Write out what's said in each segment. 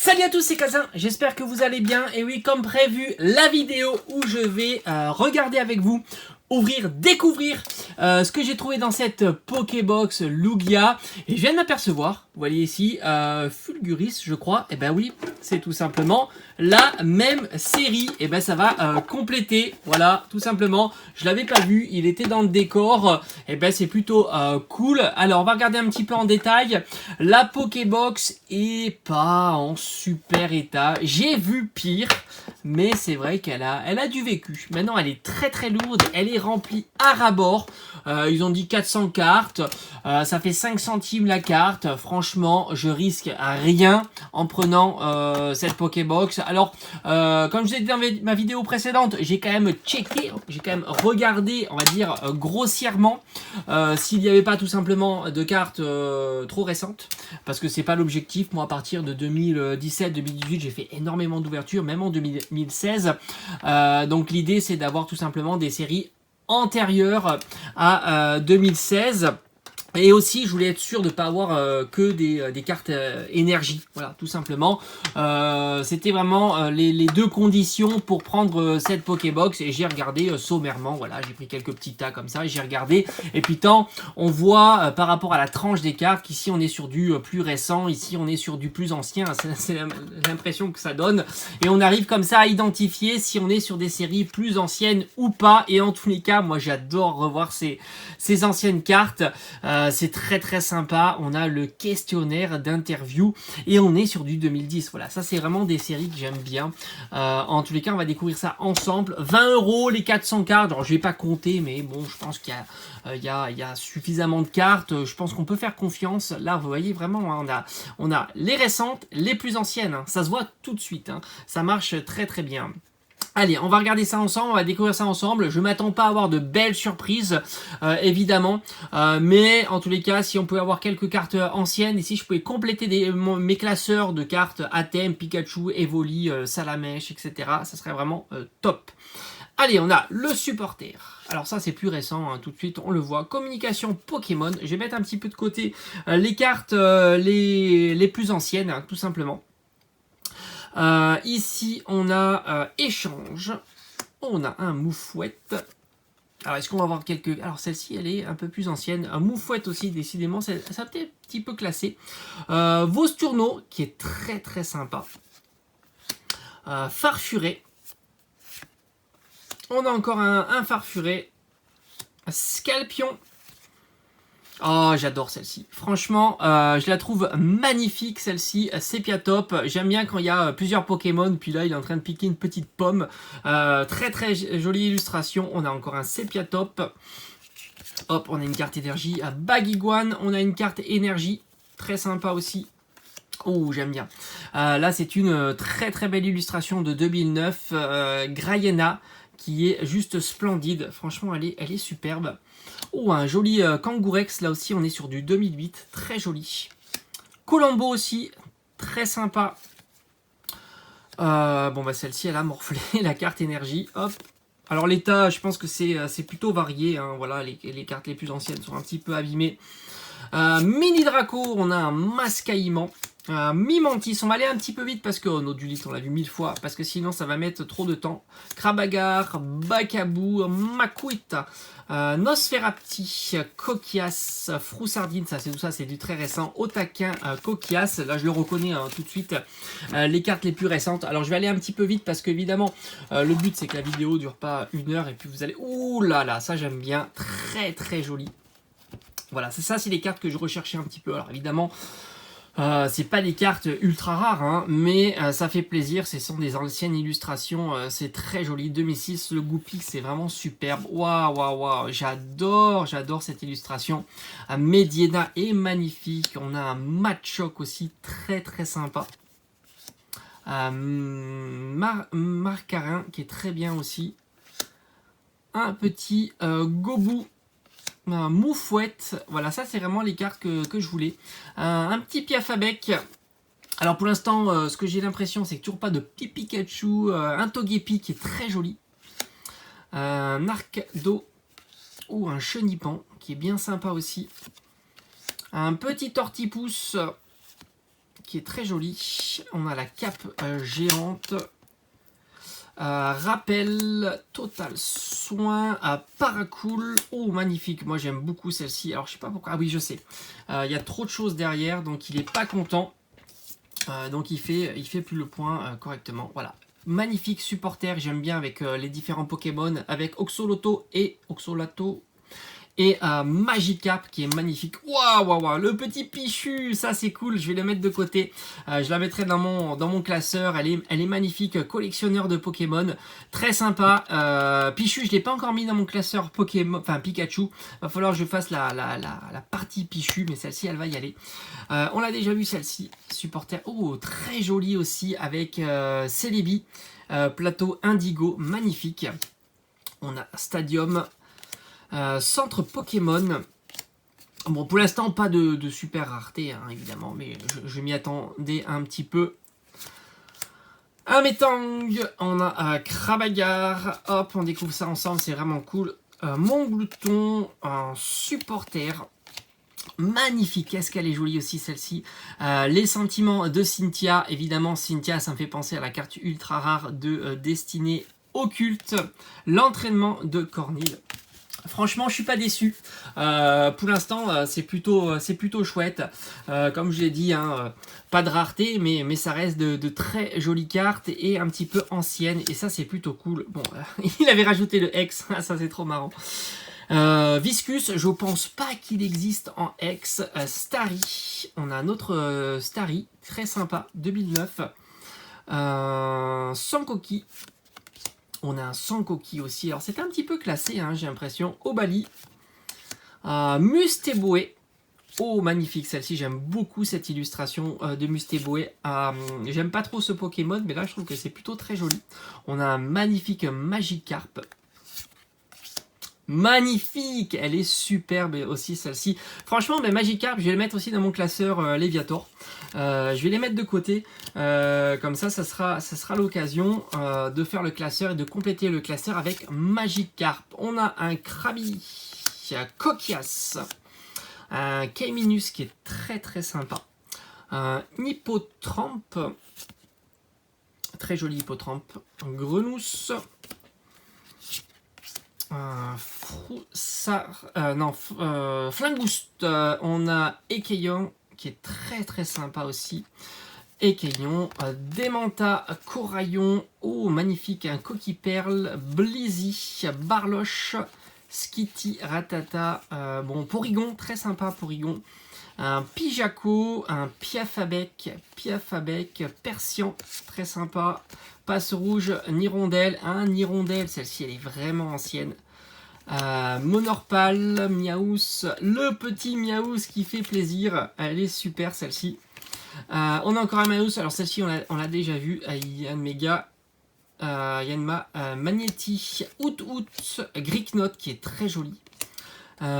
Salut à tous, c'est Kazin, j'espère que vous allez bien. Et oui, comme prévu, la vidéo où je vais regarder avec vous, découvrir ce que j'ai trouvé dans cette Pokébox Lugia. Et je viens de m'apercevoir, vous voyez ici, Fulguris je crois, et ben oui, c'est tout simplement la même série. Et ben ça va compléter, voilà, tout simplement. Je l'avais pas vu, il était dans le décor, et ben c'est plutôt cool. Alors on va regarder un petit peu en détail. La Pokébox est pas en super état, j'ai vu pire, mais c'est vrai qu'elle a du vécu. Maintenant elle est très lourde, elle est remplie à ras-bord. Ils ont dit 400 cartes, ça fait 5 centimes la carte. Franchement, je risque rien en prenant cette Pokébox. Alors, comme je l'ai dit dans ma vidéo précédente, j'ai quand même checké, j'ai quand même regardé, on va dire, grossièrement, s'il n'y avait pas tout simplement de cartes trop récentes. Parce que c'est pas l'objectif. Moi, à partir de 2017-2018, j'ai fait énormément d'ouvertures, même en 2016. Donc l'idée, c'est d'avoir tout simplement des séries antérieures à 2016. Et aussi, je voulais être sûr de ne pas avoir que des cartes énergie. Voilà, tout simplement. C'était vraiment les deux conditions pour prendre cette Pokébox. Et j'ai regardé sommairement. Voilà, j'ai pris quelques petits tas comme ça. J'ai regardé. Et puis tant, on voit par rapport à la tranche des cartes qu'ici on est sur du plus récent. Ici on est sur du plus ancien. C'est l'impression que ça donne. Et on arrive comme ça à identifier si on est sur des séries plus anciennes ou pas. Et en tous les cas, moi j'adore revoir ces anciennes cartes. C'est très sympa. On a le questionnaire d'interview et on est sur du 2010. Voilà, ça c'est vraiment des séries que j'aime bien. En tous les cas, on va découvrir ça ensemble. 20 € les 400 cartes. Alors je vais pas compter, mais bon, je pense qu'il y a suffisamment de cartes. Je pense qu'on peut faire confiance. Là, vous voyez vraiment, hein, on a les récentes, les plus anciennes. Hein. Ça se voit tout de suite. Hein. Ça marche très bien. Allez, on va regarder ça ensemble, on va découvrir ça ensemble. Je m'attends pas à avoir de belles surprises, évidemment. Mais en tous les cas, si on pouvait avoir quelques cartes anciennes, ici je pouvais compléter mes classeurs de cartes Athème, Pikachu, Evoli, Salamèche, etc. Ça serait vraiment top. Allez, on a le supporter. Alors ça c'est plus récent, hein, tout de suite on le voit. Communication Pokémon. Je vais mettre un petit peu de côté les cartes les plus anciennes, hein, tout simplement. Ici, on a échange. On a un Moufouette. Alors, est-ce qu'on va avoir quelques... Alors, celle-ci, elle est un peu plus ancienne. Un Moufouette aussi, décidément, ça peut être un petit peu classé. Vosturno, qui est très sympa. Farfuré. On a encore un Farfuré. Scalpion. Oh, j'adore celle-ci. Franchement, je la trouve magnifique, celle-ci. Sépiatop. J'aime bien quand il y a plusieurs Pokémon. Puis là, il est en train de piquer une petite pomme. Très jolie illustration. On a encore un Sépiatop. Hop, on a une carte énergie. Bagiguan. On a une carte énergie. Très sympa aussi. Oh, j'aime bien. Là, c'est une très belle illustration de 2009. Grayena, qui est juste splendide. Franchement, elle est superbe. Oh, un joli Kangourex, là aussi on est sur du 2008, très joli. Colombo aussi, très sympa. Bon bah celle-ci elle a morflé la carte énergie, hop. Alors l'état, je pense que c'est plutôt varié, hein. Voilà, les cartes les plus anciennes sont un petit peu abîmées. Mini Draco, on a un Mascaïman. Mimantis, on va aller un petit peu vite parce que Nodulite on l'a vu 1000 fois, parce que sinon ça va mettre trop de temps. Krabagar, Bakabou, Makuit, Nosferapti, Coquias, Froussardine, tout ça c'est du très récent. Otaquin, Coquias, là je le reconnais hein, tout de suite. Les cartes les plus récentes. Alors je vais aller un petit peu vite parce qu'évidemment le but c'est que la vidéo dure pas 1 heure et puis vous allez... Ouh là là, ça j'aime bien, très joli. Voilà, c'est les cartes que je recherchais un petit peu. Alors évidemment, c'est pas des cartes ultra rares, hein, mais ça fait plaisir. Ce sont des anciennes illustrations. C'est très joli. 2006, le Goupix, c'est vraiment superbe. Waouh. J'adore cette illustration. Mediena est magnifique. On a un Machoke aussi très sympa. Marcarin qui est très bien aussi. Un petit Gobou. Un Moufouette, voilà, ça c'est vraiment les cartes que je voulais. Un petit Piafabec. Alors pour l'instant, ce que j'ai l'impression, c'est que toujours pas de petit Pikachu. Un Togepi qui est très joli. Un Arcado ou un Chenipan qui est bien sympa aussi. Un petit Tortipousse qui est très jolie. On a la cape géante. Rappel, total soin, paracool. Oh, magnifique. Moi, j'aime beaucoup celle-ci. Alors, je sais pas pourquoi. Ah oui, je sais. Il y a trop de choses derrière, donc il est pas content. Donc, il fait plus le point correctement. Voilà. Magnifique supporter. J'aime bien avec les différents Pokémon. Avec Oxoloto et Oxolato. Et Magikarp qui est magnifique. Waouh, waouh, waouh, le petit Pichu, ça c'est cool. Je vais le mettre de côté. Je la mettrai dans mon classeur. Elle est magnifique. Collectionneur de Pokémon. Très sympa. Pichu, je ne l'ai pas encore mis dans mon classeur Pokémon. Enfin, Pikachu. Va falloir que je fasse la partie Pichu. Mais celle-ci, elle va y aller. On l'a déjà vu celle-ci. Supporter. Oh, très jolie aussi. Avec Celebi. Plateau Indigo. Magnifique. On a Stadium. Centre Pokémon. Bon, pour l'instant, pas de super rareté, hein, évidemment, mais je m'y attendais un petit peu. Un Metang, on a Krabagar, hop, on découvre ça ensemble, c'est vraiment cool. Montglouton, un supporter. Magnifique, qu'est-ce qu'elle est jolie aussi celle-ci. Les sentiments de Cynthia, évidemment, Cynthia, ça me fait penser à la carte ultra rare de Destinée Occulte. L'entraînement de Cornil. Franchement, je suis pas déçu. Pour l'instant, c'est plutôt chouette. Comme je l'ai dit, hein, pas de rareté, mais ça reste de très jolies cartes et un petit peu anciennes. Et ça, c'est plutôt cool. Bon, il avait rajouté le Hex, ça c'est trop marrant. Viscus, je pense pas qu'il existe en Hex. Starry, on a un autre Starry, très sympa, 2009. Sankoki. On a un Sankoki aussi. Alors, c'est un petit peu classé, hein, j'ai l'impression. Obali. Musteboe. Oh, magnifique. Celle-ci, j'aime beaucoup cette illustration de Musteboe. J'aime pas trop ce Pokémon, mais là, je trouve que c'est plutôt très joli. On a un magnifique Magikarp. Magnifique, elle est superbe aussi celle-ci. Franchement, mais Magikarp, je vais le mettre aussi dans mon classeur Léviator. Je vais les mettre de côté. Comme ça sera l'occasion de faire le classeur et de compléter le classeur avec Magikarp. On a un Krabi, un Kokias, un Kaiminus qui est très très sympa. Un Hippotrampe, très joli Hippotrampe. Un Grenousse. Flingouste, on a Ekeyon qui est très très sympa aussi. Ekeyon, Demanta, Coraillon, oh magnifique, un Coquille-Perle, Blizzy, Barloche, Skitty, Ratata, bon Porygon, très sympa Porygon. Un Pijaco, un Piafabec, Persian, très sympa. Passe rouge, Nirondelle, un Nirondelle, celle-ci elle est vraiment ancienne. Monorpal, Miaous, le petit Miaous qui fait plaisir, elle est super celle-ci. On a encore un Miaous, alors celle-ci on l'a déjà vu, Yanmega, Yanma, Magnéti, Out, Gricknote qui est très joli.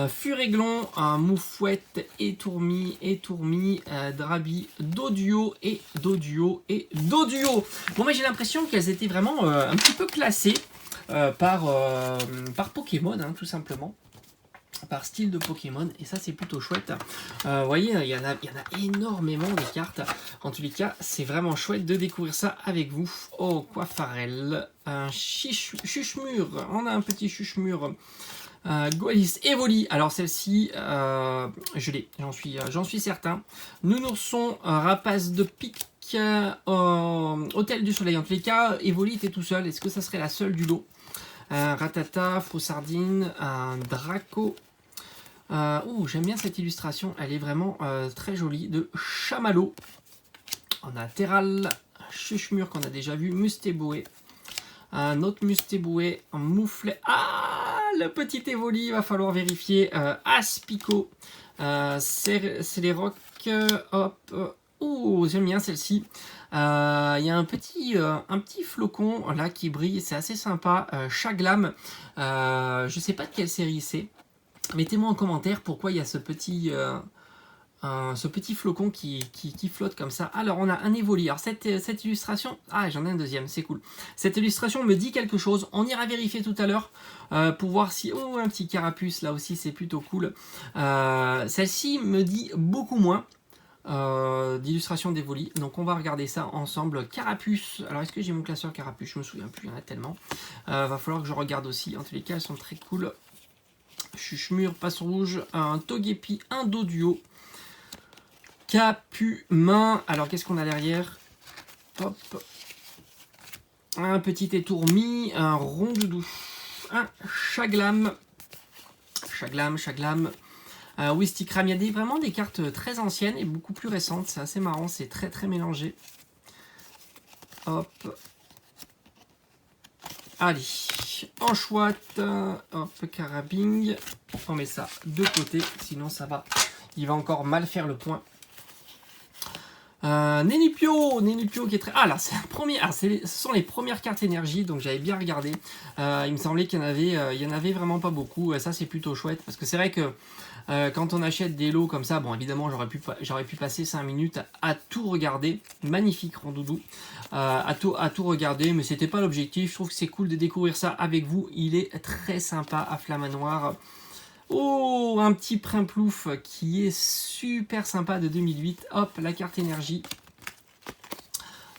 Furéglon, Moufouette, Étourmi, Drabi, Doduo. Bon, mais j'ai l'impression qu'elles étaient vraiment un petit peu classées par Pokémon, hein, tout simplement. Par style de Pokémon, et ça c'est plutôt chouette. Vous voyez, il y en a énormément des cartes. En tous les cas, c'est vraiment chouette de découvrir ça avec vous. Oh, Coiffarel, un Chuchemur, on a un petit Chuchemur. Goalis Evoli, alors celle-ci je l'ai, j'en suis certain. Nounourson, Rapace de pique, Hôtel du Soleil. En tous les cas, Evoli était tout seul. Est-ce que ça serait la seule du lot? Ratata, Faussardine, un Draco. J'aime bien cette illustration, elle est vraiment très jolie. De Chamallow. On a Terral, Chuchemur qu'on a déjà vu, Musteboe. Un autre Musteboe, un Mouflet. Ah, le petit Evoli, il va falloir vérifier. Aspico, Celeroc, hop. J'aime bien celle-ci. Il y a un petit flocon là qui brille, c'est assez sympa. Chaglam, je sais pas de quelle série c'est. Mettez-moi en commentaire pourquoi il y a ce petit flocon qui flotte comme ça. Alors on a un Evoli. Alors cette illustration, j'en ai un deuxième, c'est cool. Cette illustration me dit quelque chose. On ira vérifier tout à l'heure pour voir si... Oh, un petit carapuce là aussi, c'est plutôt cool. Celle-ci me dit beaucoup moins. d'illustration d'Evoli. Donc on va regarder ça ensemble. Carapuce. Alors est-ce que j'ai mon classeur Carapuce? Je me souviens plus, il y en a tellement. Va falloir que je regarde aussi. En tous les cas, elles sont très cool. Chuchemur, Passe Rouge, un Togepi, un Doduo. Capumain. Alors qu'est-ce qu'on a derrière? Hop. Un petit étourmi, un Rondoudou, un Chaglam. Chaglam. Wistikram, il y a vraiment des cartes très anciennes et beaucoup plus récentes. C'est assez marrant, c'est très très mélangé. Hop. Allez, en chouette. Hop, carabing. On met ça de côté, sinon ça va. Il va encore mal faire le point. Nenupio qui est très... Ah là, c'est la première... Ah, ce sont les premières cartes énergie, donc j'avais bien regardé. Il me semblait qu'il y en avait vraiment pas beaucoup. Ça, c'est plutôt chouette, parce que c'est vrai que quand on achète des lots comme ça, bon, évidemment, j'aurais pu passer 5 minutes à tout regarder. Magnifique Rondoudou. À tout regarder, mais c'était pas l'objectif. Je trouve que c'est cool de découvrir ça avec vous. Il est très sympa à Flamanoir. Oh, un petit Primplouf qui est super sympa de 2008. Hop, la carte énergie.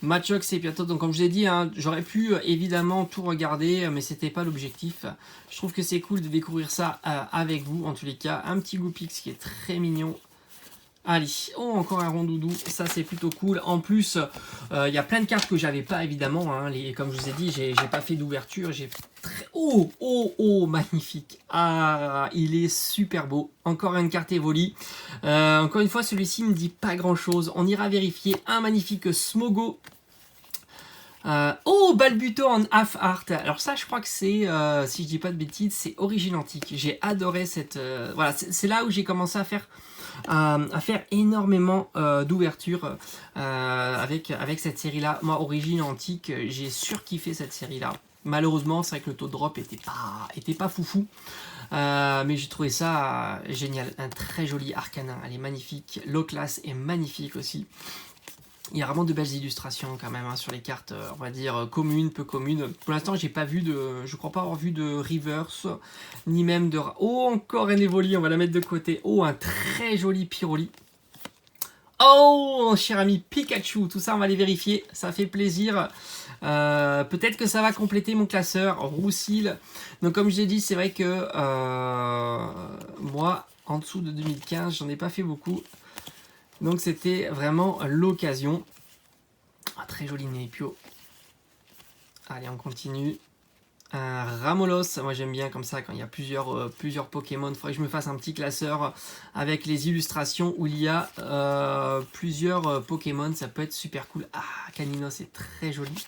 Machox et Piato. Donc comme je l'ai dit, hein, j'aurais pu évidemment tout regarder, mais c'était pas l'objectif. Je trouve que c'est cool de découvrir ça avec vous, en tous les cas. Un petit Goopix qui est très mignon. Allez, oh, encore un Rondoudou, ça c'est plutôt cool. En plus, il y a plein de cartes que j'avais pas évidemment. Hein, comme je vous ai dit, j'ai pas fait d'ouverture. Oh, magnifique. Ah, il est super beau. Encore une carte Evoli. Encore une fois, celui-ci ne dit pas grand-chose. On ira vérifier. Un magnifique Smogo. Oh, Balbuto en half art. Alors ça, je crois que c'est, si je dis pas de bêtises, c'est Origine Antique. J'ai adoré cette... voilà, c'est là où j'ai commencé à faire énormément d'ouverture avec cette série-là. Moi, Origine Antique, j'ai surkiffé cette série-là. Malheureusement, c'est vrai que le taux de drop était pas foufou. Mais j'ai trouvé ça génial. Un très joli Arcanin. Elle est magnifique. Low class est magnifique aussi. Il y a vraiment de belles illustrations quand même hein, sur les cartes, on va dire communes, peu communes. Pour l'instant, j'ai pas vu je crois pas avoir vu de reverse, ni même de... Oh, encore un Evoli, on va la mettre de côté. Oh, un très joli Pyroli. Oh, cher ami Pikachu, tout ça, on va les vérifier, ça fait plaisir. Peut-être que ça va compléter mon classeur. Roussil. Donc comme je l'ai dit, c'est vrai que moi, en dessous de 2015, j'en ai pas fait beaucoup. Donc c'était vraiment l'occasion. Ah, très joli Nenupio. Allez, on continue. Un Ramolos, moi j'aime bien comme ça quand il y a plusieurs Pokémon. Il faudrait que je me fasse un petit classeur avec les illustrations où il y a plusieurs Pokémon. Ça peut être super cool. Ah, Caninos est très joli.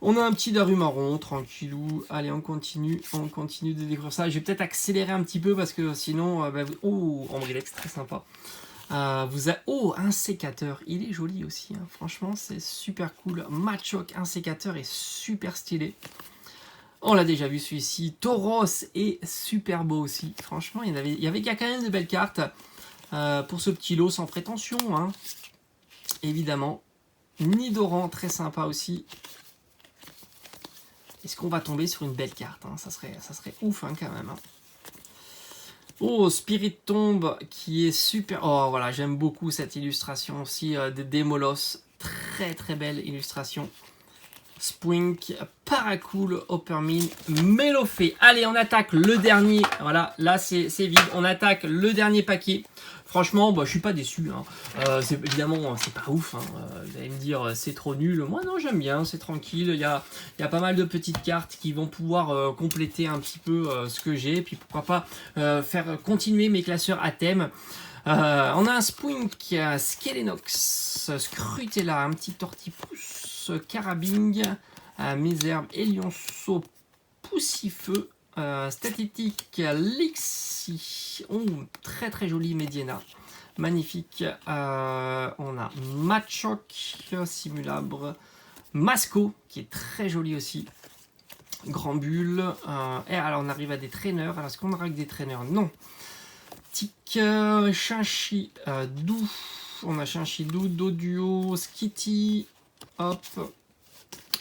On a un petit Darumaron, tranquillou. Allez, on continue de découvrir ça. Je vais peut-être accélérer un petit peu parce que sinon... oh, Ombrilex, très sympa. Oh, un sécateur, il est joli aussi, hein. Franchement c'est super cool. Machoc, un sécateur est super stylé. On l'a déjà vu celui-ci. Tauros est super beau aussi. Franchement, il y avait quand même de belles cartes pour ce petit lot sans prétention, hein. Évidemment. Nidoran, très sympa aussi. Est-ce qu'on va tomber sur une belle carte hein, ça serait ouf hein, quand même. Hein. Oh, Spirit Tombe qui est super. Oh, voilà, j'aime beaucoup cette illustration aussi de Demolos. Très très belle illustration. Spwink, Paracool, Oppermine, Melofé. Allez, on attaque le dernier. Voilà, là c'est vide. On attaque le dernier paquet. Franchement, bah, je suis pas déçu. Hein. Évidemment, c'est pas ouf. Hein. Vous allez me dire, c'est trop nul. Moi, non, j'aime bien. C'est tranquille. Il y a pas mal de petites cartes qui vont pouvoir compléter un petit peu ce que j'ai. Puis pourquoi pas faire continuer mes classeurs à thème. On a un Spwink, Skelenox, Scrutella, un petit Tortipousse, Carabing, Mézerbe, Elionceau, Poussifeu, Statistique, Lixi, oh, très très joli Mediena, magnifique. On a Machoc, Simulabre, Masco, qui est très joli aussi. Grand Bulle, et alors on arrive à des traîneurs. Alors est-ce qu'on aura que des traîneurs? Non. Tic, Chinchi, Doux, on a Chinchi Doux, Doduo, Skitty, hop.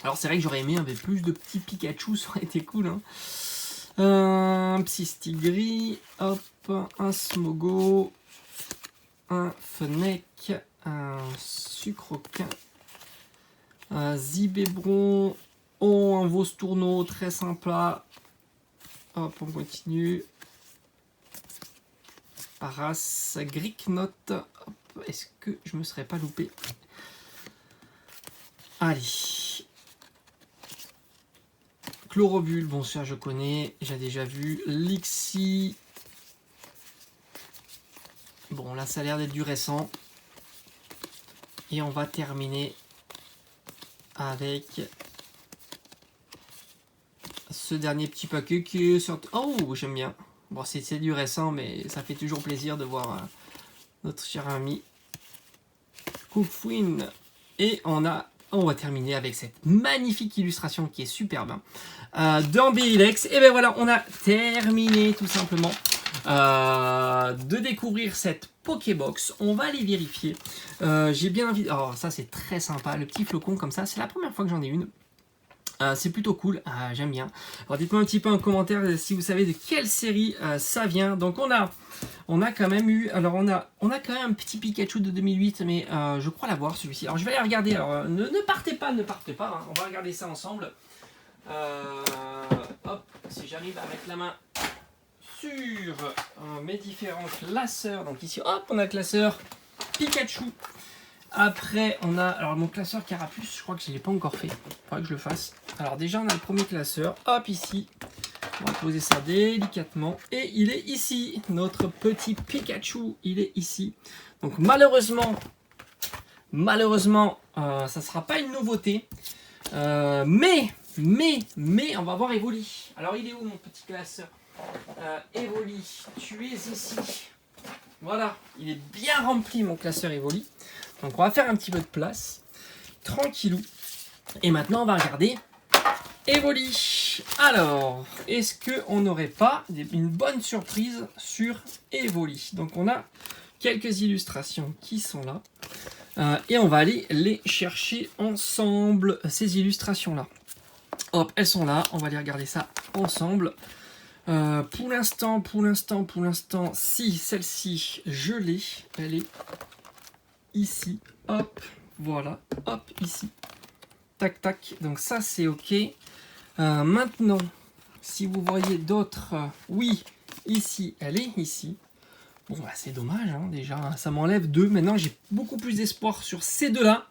Alors c'est vrai que j'aurais aimé un peu plus de petits Pikachu, ça aurait été cool. Hein. Un Psystigris, hop, un Smogo, un Fennec, un Sucroquin, un Zibébron, un Vaustourneau très sympa. Hop, on continue. Paras, Gricknote. Est-ce que je me serais pas loupé? Allez. Chlorobule, bon ça je connais, j'ai déjà vu. Lixi. Bon là ça a l'air d'être du récent. Et on va terminer avec ce dernier petit paquet qui est sorti. Oh, j'aime bien. Bon, c'est du récent, mais ça fait toujours plaisir de voir notre cher ami Cookfouine. Et on va terminer avec cette magnifique illustration qui est superbe d'Ambérilex. Et ben voilà, on a terminé tout simplement de découvrir cette Pokébox. On va aller vérifier. J'ai bien envie. Oh, ça c'est très sympa, le petit flocon comme ça. C'est la première fois que j'en ai une. C'est plutôt cool, j'aime bien. Alors dites-moi un petit peu en commentaire si vous savez de quelle série ça vient. Donc on a quand même eu, alors on a quand même un petit Pikachu de 2008, mais je crois l'avoir celui-ci. Alors je vais aller regarder, alors ne partez pas, hein. On va regarder ça ensemble. Hop, si j'arrive à mettre la main sur mes différents classeurs. Donc ici, hop, on a le classeur Pikachu. Après, on a alors mon classeur Carapuce, je crois que je ne l'ai pas encore fait. Il faudrait que je le fasse. Alors déjà, on a le premier classeur. Hop, ici. On va poser ça délicatement. Et il est ici. Notre petit Pikachu, il est ici. Donc malheureusement, ça ne sera pas une nouveauté. Mais, on va voir Evoli. Alors, il est où mon petit classeur Evoli, tu es ici. Voilà, il est bien rempli mon classeur Evoli. Donc on va faire un petit peu de place, tranquillou. Et maintenant on va regarder Evoli. Alors, est-ce qu'on n'aurait pas une bonne surprise sur Evoli? Donc on a quelques illustrations qui sont là. Et on va aller les chercher ensemble, ces illustrations-là. Hop, elles sont là, on va aller regarder ça ensemble. Pour l'instant, si celle-ci, je l'ai, elle est ici, hop, voilà, hop, ici, tac, tac, donc ça c'est ok. Maintenant, si vous voyez d'autres, oui, ici, elle est ici. Bon, bah, c'est dommage, hein, déjà, ça m'enlève deux. Maintenant, j'ai beaucoup plus d'espoir sur ces deux-là.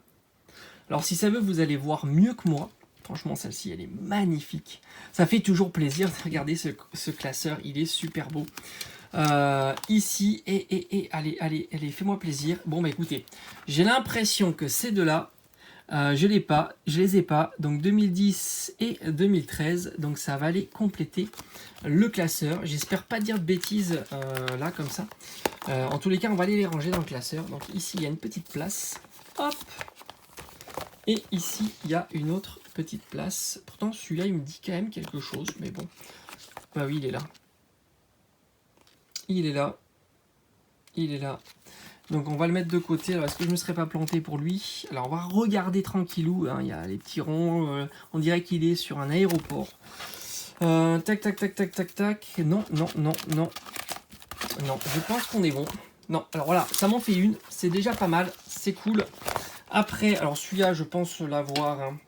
Alors, si ça veut, vous allez voir mieux que moi. Franchement, celle-ci, elle est magnifique. Ça fait toujours plaisir de regarder ce classeur, il est super beau. Ici, allez, fais-moi plaisir. Bon, bah écoutez, j'ai l'impression que ces deux-là, je les ai pas. Donc 2010 et 2013, donc ça va aller compléter le classeur. J'espère pas dire de bêtises là, comme ça. En tous les cas, on va aller les ranger dans le classeur. Donc ici, il y a une petite place. Hop. Et ici, il y a une autre petite place. Pourtant, celui-là, il me dit quand même quelque chose. Mais bon. Bah oui, il est là. Il est là. Il est là. Donc, on va le mettre de côté. Alors, est-ce que je ne me serais pas planté pour lui? Alors, on va regarder tranquillou. Hein. Il y a les petits ronds. On dirait qu'il est sur un aéroport. Tac, tac, tac, tac, tac, tac. Non, non, non, non. Non, je pense qu'on est bon. Non, alors voilà, ça m'en fait une. C'est déjà pas mal. C'est cool. Après, alors celui-là, je pense l'avoir. Hein.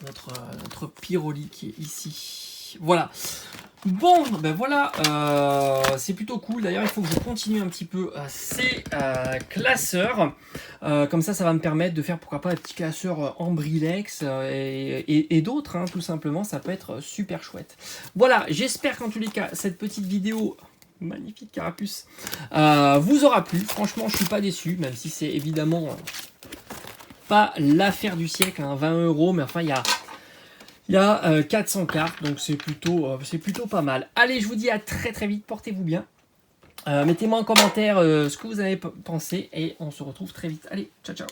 Notre Pyroli qui est ici. Voilà. Bon, ben voilà. C'est plutôt cool. D'ailleurs, il faut que je continue un petit peu ces classeurs. Comme ça va me permettre de faire, pourquoi pas, un petit classeur Ambérilex et d'autres, hein, tout simplement. Ça peut être super chouette. Voilà, j'espère qu'en tous les cas, cette petite vidéo... Magnifique Carapuce. Vous aura plu. Franchement, je suis pas déçu, même si c'est évidemment pas l'affaire du siècle, hein, 20 €, mais enfin il y a 400 cartes, donc c'est plutôt pas mal. Allez, je vous dis à très très vite, portez-vous bien. Mettez-moi en commentaire ce que vous avez pensé et on se retrouve très vite. Allez, ciao ciao.